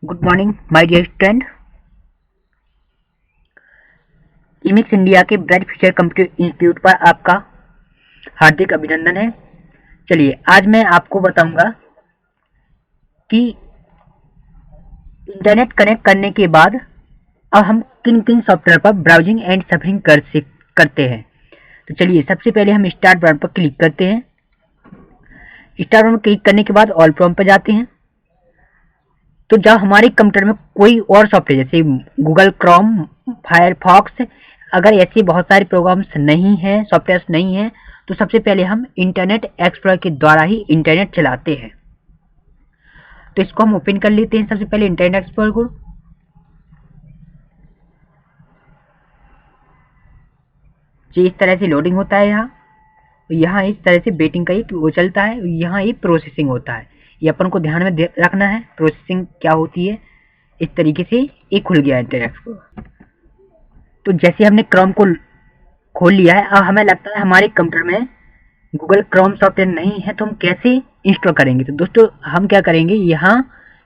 Good morning my dear student. इमिक्स India के bright future computer institute पर आपका हार्दिक अभिनंदन है। चलिए आज मैं आपको बताऊंगा कि इंटरनेट कनेक्ट करने के बाद अब हम किन किन सॉफ्टवेयर पर ब्राउजिंग एंड सर्फिंग करते हैं। तो चलिए सबसे पहले हम स्टार्ट बटन पर क्लिक करते हैं। स्टार्ट बटन पर क्लिक करने के बाद ऑल प्रोग्राम पर जाते हैं। तो जब हमारे कंप्यूटर में कोई और सॉफ्टवेयर जैसे गूगल क्रोम, फायरफॉक्स, अगर ऐसे बहुत सारे प्रोग्राम्स नहीं हैं, सॉफ्टवेयर नहीं हैं, तो सबसे पहले हम इंटरनेट एक्सप्लोरर के द्वारा ही इंटरनेट चलाते हैं। तो इसको हम ओपन कर लेते हैं सबसे पहले इंटरनेट एक्सप्लोरर को। ये इस तरह से लोडिंग होता है। यहाँ इस तरह से वेटिंग का एक वो चलता है, यहाँ एक प्रोसेसिंग होता है। ये अपन को ध्यान में रखना है प्रोसेसिंग क्या होती है। इस तरीके से ये खुल गया इंटरनेट एक्सप्लोरर। तो जैसे हमने क्रोम को खोल लिया है, अब हमें लगता है हमारे कंप्यूटर में गूगल क्रोम सॉफ्टवेयर नहीं है, तो हम कैसे इंस्टॉल करेंगे। तो दोस्तों हम क्या करेंगे, यहाँ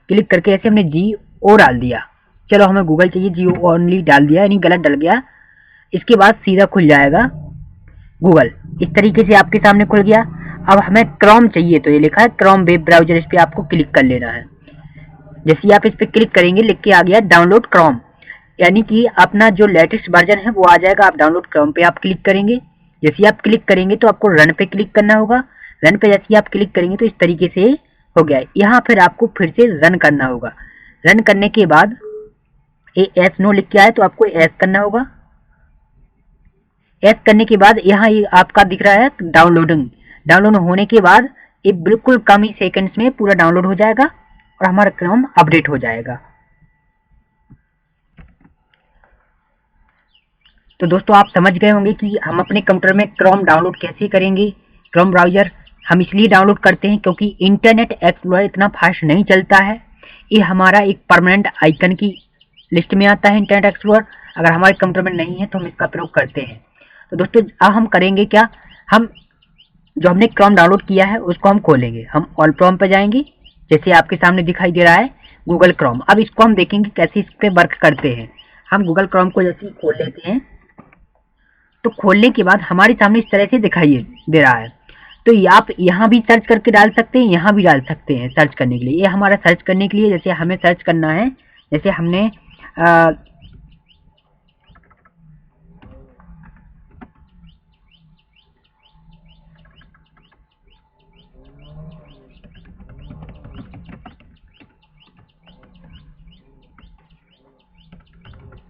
क्लिक करके ऐसे हमने GO डाल दिया। चलो हमें गूगल चाहिए, GO ओनली डाल दिया, यानी गलत डल गया। इसके बाद सीधा खुल जाएगा गूगल। इस तरीके से आपके सामने खुल गया। अब हमें क्रोम चाहिए, तो ये लिखा है क्रोम वेब ब्राउजर, इस पर आपको क्लिक कर लेना है। जैसे ही आप इस पर क्लिक करेंगे लिख के आ गया डाउनलोड क्रोम, यानी कि अपना जो लेटेस्ट वर्जन है वो आ जाएगा। आप डाउनलोड क्रोम पे आप क्लिक करेंगे। जैसे आप क्लिक करेंगे तो आपको रन पे क्लिक करना होगा। रन पे जैसे ही आप क्लिक करेंगे तो इस तरीके से हो गया। यहाँ फिर आपको फिर से रन करना होगा। रन करने के बाद ये एस नो लिख के आए तो आपको एस करना होगा। एस करने के बाद यहाँ ये आपका दिख रहा है डाउनलोडिंग। डाउनलोड होने के बाद ये बिल्कुल कम ही सेकंड्स में पूरा डाउनलोड हो जाएगा और हमारा क्रोम अपडेट हो जाएगा। तो दोस्तों आप समझ गए होंगे कि हम अपने कंप्यूटर में क्रोम डाउनलोड कैसे करेंगे। क्रोम ब्राउज़र हम इसलिए डाउनलोड करते हैं क्योंकि इंटरनेट एक्सप्लोरर इतना फास्ट नहीं चलता है। ये हमारा एक परमानेंट आइकन की लिस्ट में आता है इंटरनेट एक्सप्लोरर। अगर हमारे कंप्यूटर में नहीं है तो हम इसका प्रयोग करते हैं। तो दोस्तों अब हम करेंगे क्या, हम जो हमने क्रोम डाउनलोड किया है उसको हम खोलेंगे। हम ऑल क्रोम पर जाएंगे, जैसे आपके सामने दिखाई दे रहा है गूगल क्रोम। अब इसको हम देखेंगे कैसे इस पर वर्क करते हैं। हम गूगल क्रोम को जैसे ही खोल लेते हैं तो खोलने के बाद हमारे सामने इस तरह से दिखाई दे रहा है। तो आप यहाँ भी सर्च करके डाल सकते हैं, यहाँ भी डाल सकते हैं सर्च करने के लिए। ये हमारा सर्च करने के लिए, जैसे हमें सर्च करना है, जैसे हमने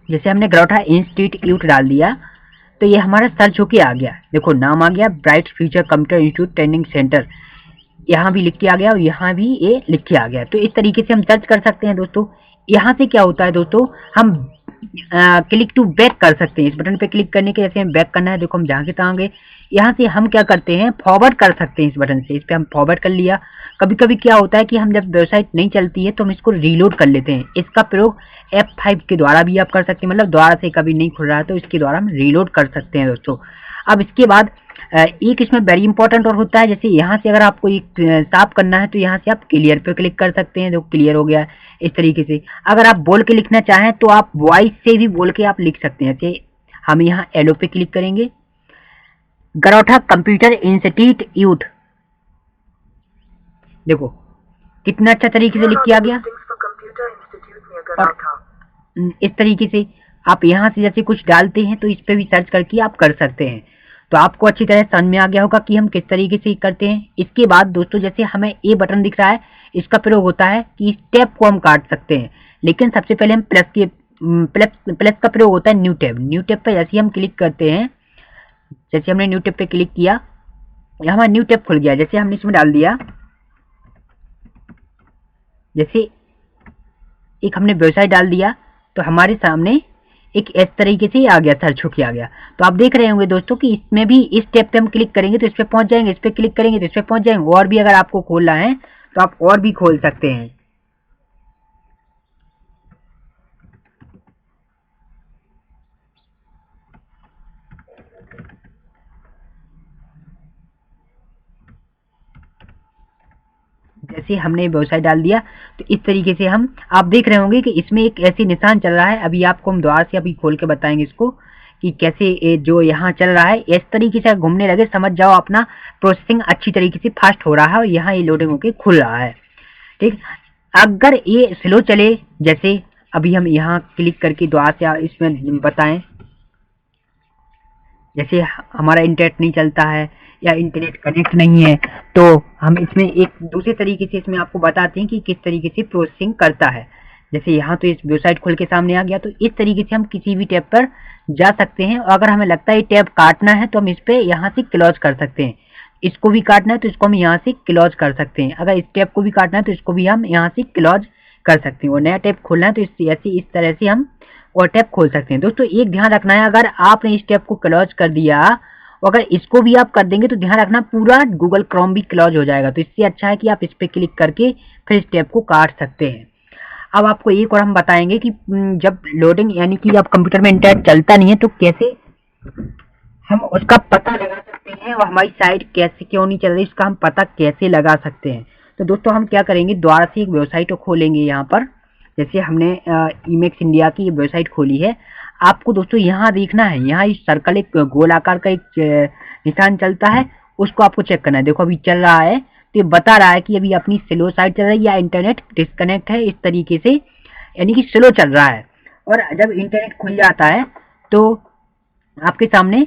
जैसे हमने गरोठा इंस्टीट्यूट डाल दिया तो ये हमारा सर्च होके आ गया। देखो नाम आ गया bright future computer institute training centre, यहाँ भी लिख के आ गया और यहाँ भी ये लिख के आ गया। तो इस तरीके से हम सर्च कर सकते हैं दोस्तों। यहाँ से क्या होता है दोस्तों, हम क्लिक टू बैक कर सकते हैं। इस बटन पे क्लिक करने के जैसे हम बैक करना है, देखो हम जहाँ के तहाँ गए। यहाँ से हम क्या करते हैं, फॉरवर्ड कर सकते हैं इस बटन से। इस पर हम फॉरवर्ड कर लिया। कभी कभी क्या होता है कि हम जब वेबसाइट नहीं चलती है तो हम इसको रीलोड कर लेते हैं। इसका प्रयोग F5 के द्वारा भी आप कर सकते हैं, मतलब द्वारा से कभी नहीं खुल रहा है तो इसके द्वारा हम रीलोड कर सकते हैं दोस्तों। अब इसके बाद एक इसमें वेरी इंपॉर्टेंट और होता है, जैसे यहाँ से अगर आपको एक साफ करना है तो यहाँ से आप क्लियर पे क्लिक कर सकते हैं, जो क्लियर हो गया। इस तरीके से अगर आप बोल के लिखना चाहें तो आप वॉइस से भी बोल के आप लिख सकते हैं। जैसे हम यहाँ एलो पे क्लिक करेंगे, गरोठा कंप्यूटर इंस्टीट्यूट, देखो कितना अच्छा तरीके से लिख के आ गया। और इस तरीके से आप यहाँ से जैसे कुछ डालते हैं तो इस पे भी सर्च करके आप कर सकते हैं। तो आपको अच्छी तरह समझ में आ गया होगा कि हम किस तरीके से करते हैं। इसके बाद दोस्तों जैसे हमें ये बटन दिख रहा है, इसका प्रयोग होता है कि इस टैब को हम काट सकते हैं। लेकिन सबसे पहले हम प्लस का प्रयोग होता है न्यू टैब। न्यू टैब पर जैसे ही हम क्लिक करते हैं, जैसे हमने न्यू टैब पे क्लिक किया, यहाँ हमारा न्यू टैब खुल गया। जैसे हमने इसमें डाल दिया, जैसे एक हमने वेबसाइट डाल दिया तो हमारे सामने एक इस तरीके से आ गया, सर्च होके आ गया। तो आप देख रहे होंगे दोस्तों कि इसमें भी इस टैब पे हम क्लिक करेंगे तो इस पे पहुंच जाएंगे, इस पे क्लिक करेंगे तो इस पे पहुंच जाएंगे। और भी अगर आपको खोलना है तो आप और भी खोल सकते हैं। जैसे जैसे हमने वेबसाइट डाल दिया तो इस तरीके से आप देख रहे होंगे कि इसमें एक ऐसी निशान चल रहा है। अभी आपको हम दोबारा से अभी खोल के बताएंगे इसको कि कैसे जो यहाँ चल रहा है इस तरीके से घूमने लगे, समझ जाओ अपना प्रोसेसिंग अच्छी तरीके से फास्ट हो रहा है और यहाँ ये लोडिंग होके खुल रहा है। ठीक, अगर ये स्लो चले, जैसे अभी हम यहाँ क्लिक करके दोबारा से इसमें बताएं, जैसे हमारा इंटरनेट नहीं चलता है या इंटरनेट कनेक्ट नहीं है, तो हम इसमें एक दूसरे तरीके से इसमें आपको बताते हैं कि किस तरीके से प्रोसेसिंग करता है। जैसे यहाँ तो इस वेबसाइट खोल के सामने आ गया, तो इस तरीके से हम किसी भी टैब पर जा सकते हैं और अगर हमें लगता है ये टैब काटना है तो हम इस पर यहाँ से क्लोज कर सकते हैं। इसको भी काटना है तो इसको हम यहाँ से क्लोज कर सकते हैं। अगर इस टैब को भी काटना है तो इसको भी हम यहाँ से क्लोज कर सकते हैं और नया टैब खोलना है तो इस तरह से हम और टैब खोल सकते हैं। दोस्तों एक ध्यान रखना है, अगर आपने इस टैब को क्लोज कर दिया और अगर इसको भी आप कर देंगे तो ध्यान रखना पूरा गूगल क्रोम भी क्लोज हो जाएगा। तो इससे अच्छा है कि आप इस पर क्लिक करके फिर इस टैब को काट सकते हैं। अब आपको एक और हम बताएंगे कि जब लोडिंग यानी कि अब कंप्यूटर में इंटरनेट चलता नहीं है तो कैसे हम उसका पता लगा सकते हैं और हमारी साइट कैसे क्यों नहीं चल रही इसका हम पता कैसे लगा सकते हैं। तो दोस्तों हम क्या करेंगे, दोबारा से एक वेबसाइट खोलेंगे। यहाँ पर जैसे हमने ईमेक्स इंडिया की वेबसाइट खोली है, आपको दोस्तों यहाँ देखना है, यहाँ इस सर्कल एक गोल आकार का एक निशान चलता है, उसको आपको चेक करना है। देखो अभी चल रहा है तो ये बता रहा है कि अभी अपनी स्लो साइट चल रही है या इंटरनेट डिस्कनेक्ट है, इस तरीके से यानी कि स्लो चल रहा है। और जब इंटरनेट खुल जाता है तो आपके सामने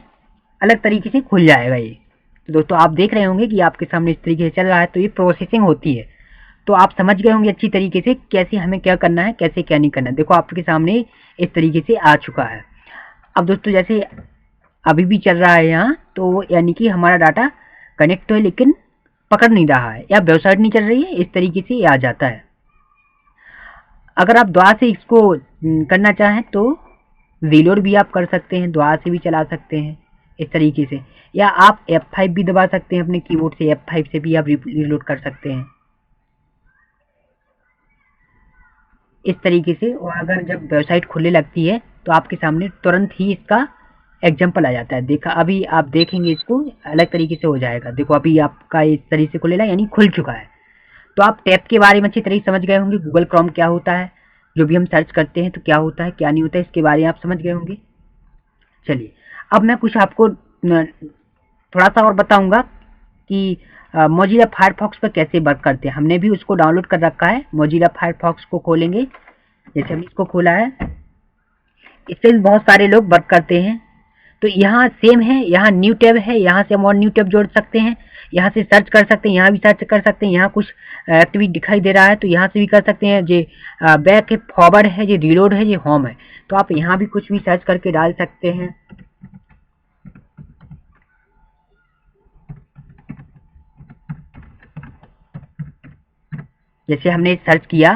अलग तरीके से खुल जाएगा ये। तो दोस्तों आप देख रहे होंगे कि आपके सामने इस तरीके से चल रहा है, तो ये प्रोसेसिंग होती है। तो आप समझ गए होंगे अच्छी तरीके से कैसे हमें क्या करना है, कैसे क्या नहीं करना है। देखो आपके सामने इस तरीके से आ चुका है। अब दोस्तों जैसे अभी भी चल रहा है यहाँ, तो यानी कि हमारा डाटा कनेक्ट तो है लेकिन पकड़ नहीं रहा है या वेबसाइट नहीं चल रही है, इस तरीके से ये आ जाता है। अगर आप दोबारा से इसको करना चाहें तो रीलोड भी आप कर सकते हैं, दोबारा से भी चला सकते हैं इस तरीके से, या आप F5 भी दबा सकते हैं अपने कीबोर्ड से, F5 से भी आप रीलोड कर सकते हैं इस तरीके से। और अगर जब वेबसाइट खुलने लगती है तो आपके सामने तुरंत ही इसका एग्जाम्पल आ जाता है। देखा अभी आप देखेंगे इसको अलग तरीके से हो जाएगा। देखो अभी आपका इस तरीके से खुलेगा यानी खुल चुका है। तो आप टैब के बारे में अच्छी तरह समझ गए होंगे, गूगल क्रोम क्या होता है, जो भी हम सर्च करते हैं तो क्या होता है क्या नहीं होता है इसके बारे में आप समझ गए होंगे। चलिए अब मैं कुछ आपको थोड़ा सा और बताऊंगा कि मोजिला फायरफॉक्स पर कैसे वर्क करते हैं। हमने भी उसको डाउनलोड कर रखा है। मोजिला फायरफॉक्स को खोलेंगे, जैसे हमने इसको खोला है, इससे भी बहुत सारे लोग वर्क करते हैं। तो यहाँ सेम है, यहाँ न्यू टैब है, यहाँ से हम और न्यू टैब जोड़ सकते हैं, यहाँ से सर्च कर सकते हैं, यहाँ भी सर्च कर सकते हैं, यहाँ कुछ एक्टिविटी दिखाई दे रहा है तो यहाँ से भी कर सकते हैं। जे बैक है, फॉरवर्ड है, ये रीलोड है, ये होम है, तो आप यहाँ भी कुछ भी सर्च करके डाल सकते हैं। जैसे हमने सर्च किया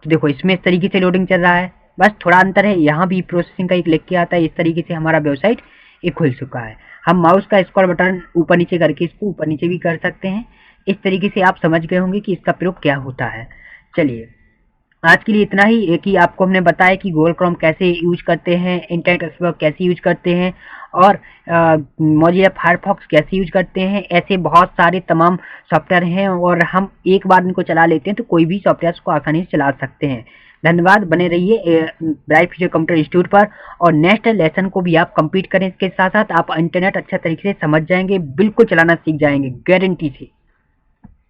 तो देखो इसमें इस तरीके से लोडिंग चल रहा है, बस थोड़ा अंतर है, यहाँ भी प्रोसेसिंग का एक लिख के आता है। इस तरीके से हमारा वेबसाइट ये खुल चुका है। हम माउस का स्क्रॉल बटन ऊपर नीचे करके इसको ऊपर नीचे भी कर सकते हैं। इस तरीके से आप समझ गए होंगे कि इसका प्रयोग क्या होता है। चलिए आज के लिए इतना ही, एक ही आपको हमने बताया कि गूगल क्रोम कैसे यूज करते हैं, इंटरनेट एक्सप्लोरर कैसे यूज करते हैं और मोजिला फायरफॉक्स कैसे यूज करते हैं। ऐसे बहुत सारे तमाम सॉफ्टवेयर हैं और हम एक बार इनको चला लेते हैं तो कोई भी सॉफ्टवेयर को आसानी से चला सकते हैं। धन्यवाद, बने रहिए ब्राइट फ्यूचर कंप्यूटर इंस्टीट्यूट पर और नेक्स्ट लेसन को भी आप कंप्लीट करें। इसके साथ साथ आप इंटरनेट अच्छा तरीके से समझ जाएंगे, बिल्कुल चलाना सीख जाएंगे गारंटी से।